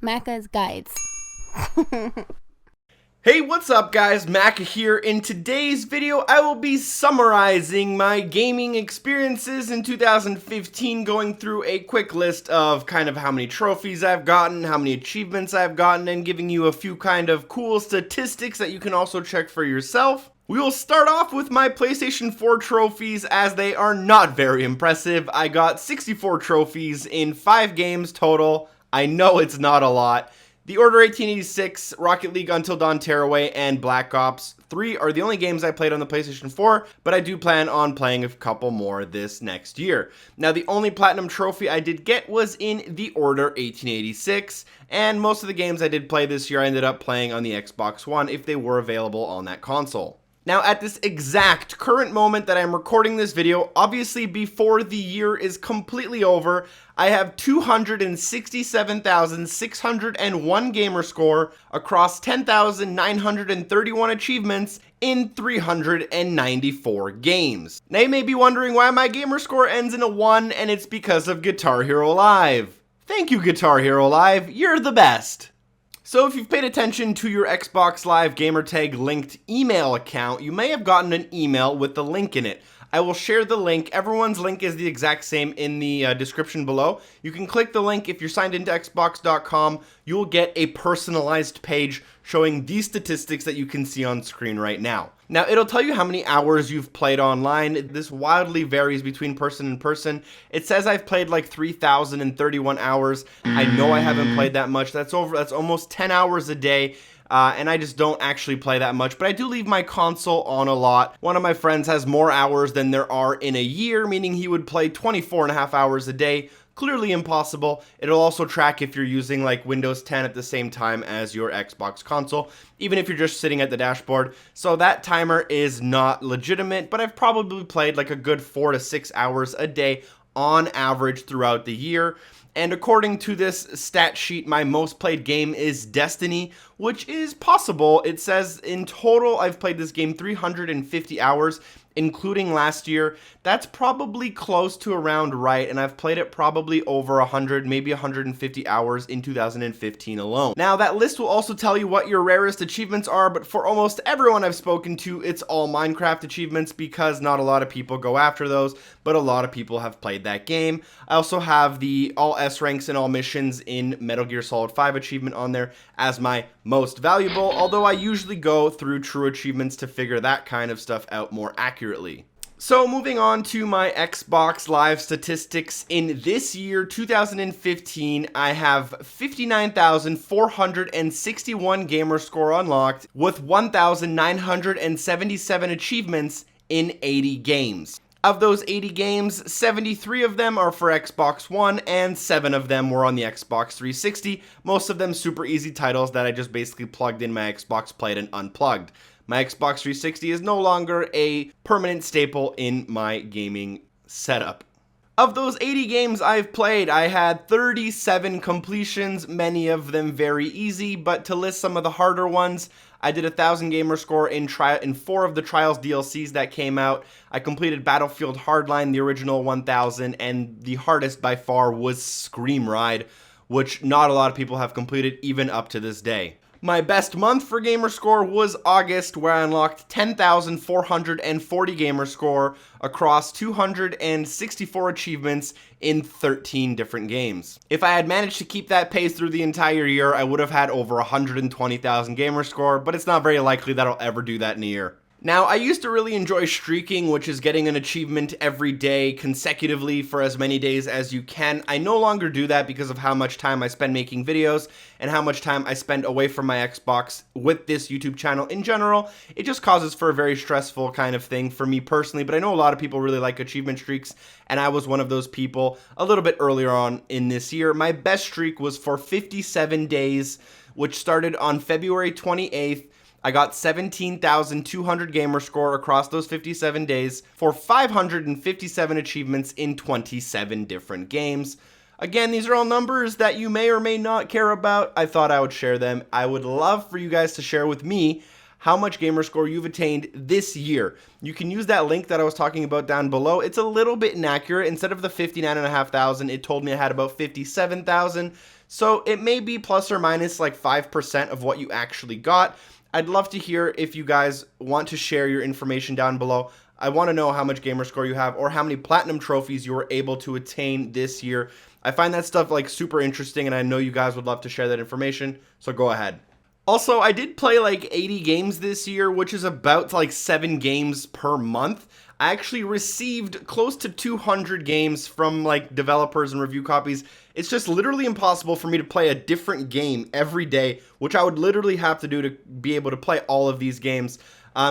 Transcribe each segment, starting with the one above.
Maka's guides. Hey, what's up guys? Maka here. In today's video, I will be summarizing my gaming experiences in 2015, going through a quick list of kind of how many trophies I've gotten, how many achievements I've gotten, and giving you a few kind of cool statistics that you can also check for yourself. We will start off with my PlayStation 4 trophies, as they are not very impressive. I got 64 trophies in 5 games total. I know it's not a lot. The Order 1886, Rocket League Until Dawn Tearaway, and Black Ops 3 are the only games I played on the PlayStation 4, but I do plan on playing a couple more this next year. Now, the only Platinum trophy I did get was in The Order 1886, and most of the games I did play this year I ended up playing on the Xbox One if they were available on that console. Now, at this exact current moment that I'm recording this video, obviously before the year is completely over, I have 267,601 gamer score across 10,931 achievements in 394 games. Now, you may be wondering why my gamer score ends in a 1, and it's because of Guitar Hero Live. Thank you, Guitar Hero Live, you're the best. So if you've paid attention to your Xbox Live gamertag linked email account, you may have gotten an email with the link in it. I will share the link. Everyone's link is the exact same in the description below. You can click the link. If you're signed into Xbox.com, you'll get a personalized page showing these statistics that you can see on screen right now. Now, it'll tell you how many hours you've played online. This wildly varies between person and person. It says I've played like 3,031 hours. I know I haven't played that much. That's almost 10 hours a day. And I just don't actually play that much, but I do leave my console on a lot. One of my friends has more hours than there are in a year, meaning he would play 24.5 hours a day. Clearly impossible. It'll also track if you're using like Windows 10 at the same time as your Xbox console, even if you're just sitting at the dashboard. So that timer is not legitimate, but I've probably played like a good 4 to 6 hours a day on average throughout the year. And according to this stat sheet, my most played game is Destiny, which is possible. It says in total I've played this game 350 hours, including last year. That's probably close to around right, and I've played it probably over 100, maybe 150 hours in 2015 alone. Now, that list will also tell you what your rarest achievements are, but for almost everyone I've spoken to, it's all Minecraft achievements because not a lot of people go after those, but a lot of people have played that game. I also have the all S ranks and all missions in Metal Gear Solid 5 achievement on there as my most valuable, although I usually go through true achievements to figure that kind of stuff out more accurately. So moving on to my Xbox Live statistics in this year, 2015, I have 59,461 gamer score unlocked with 1,977 achievements in 80 games. Of those 80 games, 73 of them are for Xbox One and 7 of them were on the Xbox 360, most of them super easy titles that I just basically plugged in my Xbox, played, and unplugged. My Xbox 360 is no longer a permanent staple in my gaming setup. Of those 80 games I've played, I had 37 completions, many of them very easy, but to list some of the harder ones, I did 1,000 gamer score in 4 of the Trials DLCs that came out. I completed Battlefield Hardline, the original 1,000, and the hardest by far was Scream Ride, which not a lot of people have completed even up to this day. My best month for gamer score was August, where I unlocked 10,440 gamer score across 264 achievements in 13 different games. If I had managed to keep that pace through the entire year, I would have had over 120,000 gamer score, but it's not very likely that I'll ever do that in a year. Now, I used to really enjoy streaking, which is getting an achievement every day consecutively for as many days as you can. I no longer do that because of how much time I spend making videos and how much time I spend away from my Xbox with this YouTube channel in general. It just causes for a very stressful kind of thing for me personally, but I know a lot of people really like achievement streaks, and I was one of those people a little bit earlier on in this year. My best streak was for 57 days, which started on February 28th. I got 17,200 gamer score across those 57 days for 557 achievements in 27 different games. Again, these are all numbers that you may or may not care about. I thought I would share them. I would love for you guys to share with me how much gamer score you've attained this year. You can use that link that I was talking about down below. It's a little bit inaccurate. Instead of the 59,500, it told me I had about 57,000. So it may be plus or minus like 5% of what you actually got. I'd love to hear if you guys want to share your information down below. I want to know how much gamer score you have or how many platinum trophies you were able to attain this year. I find that stuff like super interesting, and I know you guys would love to share that information, so go ahead. Also, I did play like 80 games this year, which is about like 7 games per month. I actually received close to 200 games from like developers and review copies. It's just literally impossible for me to play a different game every day, which I would literally have to do to be able to play all of these games.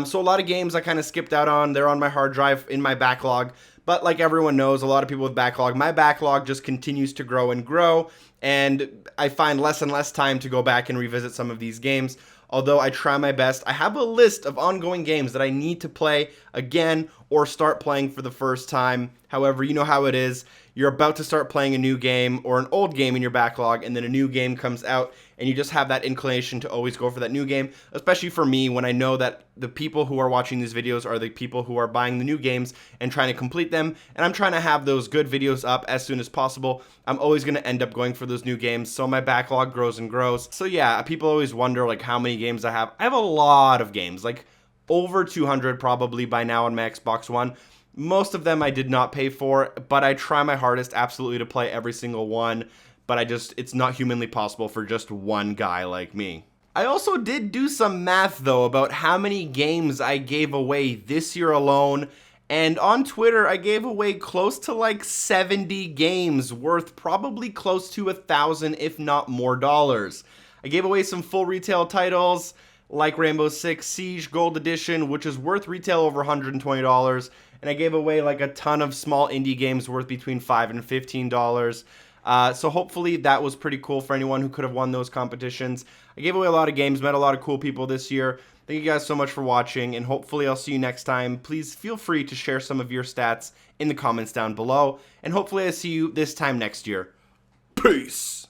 So a lot of games I kind of skipped out on. They're on my hard drive in my backlog. But like everyone knows, a lot of people with backlog, my backlog just continues to grow and grow. And I find less and less time to go back and revisit some of these games. Although I try my best, I have a list of ongoing games that I need to play again or start playing for the first time. However, you know how it is. You're about to start playing a new game or an old game in your backlog, and then a new game comes out, and you just have that inclination to always go for that new game, especially for me when I know that the people who are watching these videos are the people who are buying the new games and trying to complete them, and I'm trying to have those good videos up as soon as possible. I'm always going to end up going for those new games, so my backlog grows and grows. So yeah, people always wonder like how many games I have. I have a lot of games, like over 200 probably by now on my Xbox One. Most of them I did not pay for, but I try my hardest absolutely to play every single one, but it's not humanly possible for just one guy like me. I also did do some math though about how many games I gave away this year alone, and on Twitter I gave away close to like 70 games worth probably close to 1,000 if not more dollars. I gave away some full retail titles like Rainbow Six Siege Gold Edition, which is worth retail over $120, and I gave away like a ton of small indie games worth between $5 and $15. So hopefully that was pretty cool for anyone who could have won those competitions. I gave away a lot of games, met a lot of cool people this year. Thank you guys so much for watching, and hopefully I'll see you next time. Please feel free to share some of your stats in the comments down below, and hopefully I see you this time next year. Peace!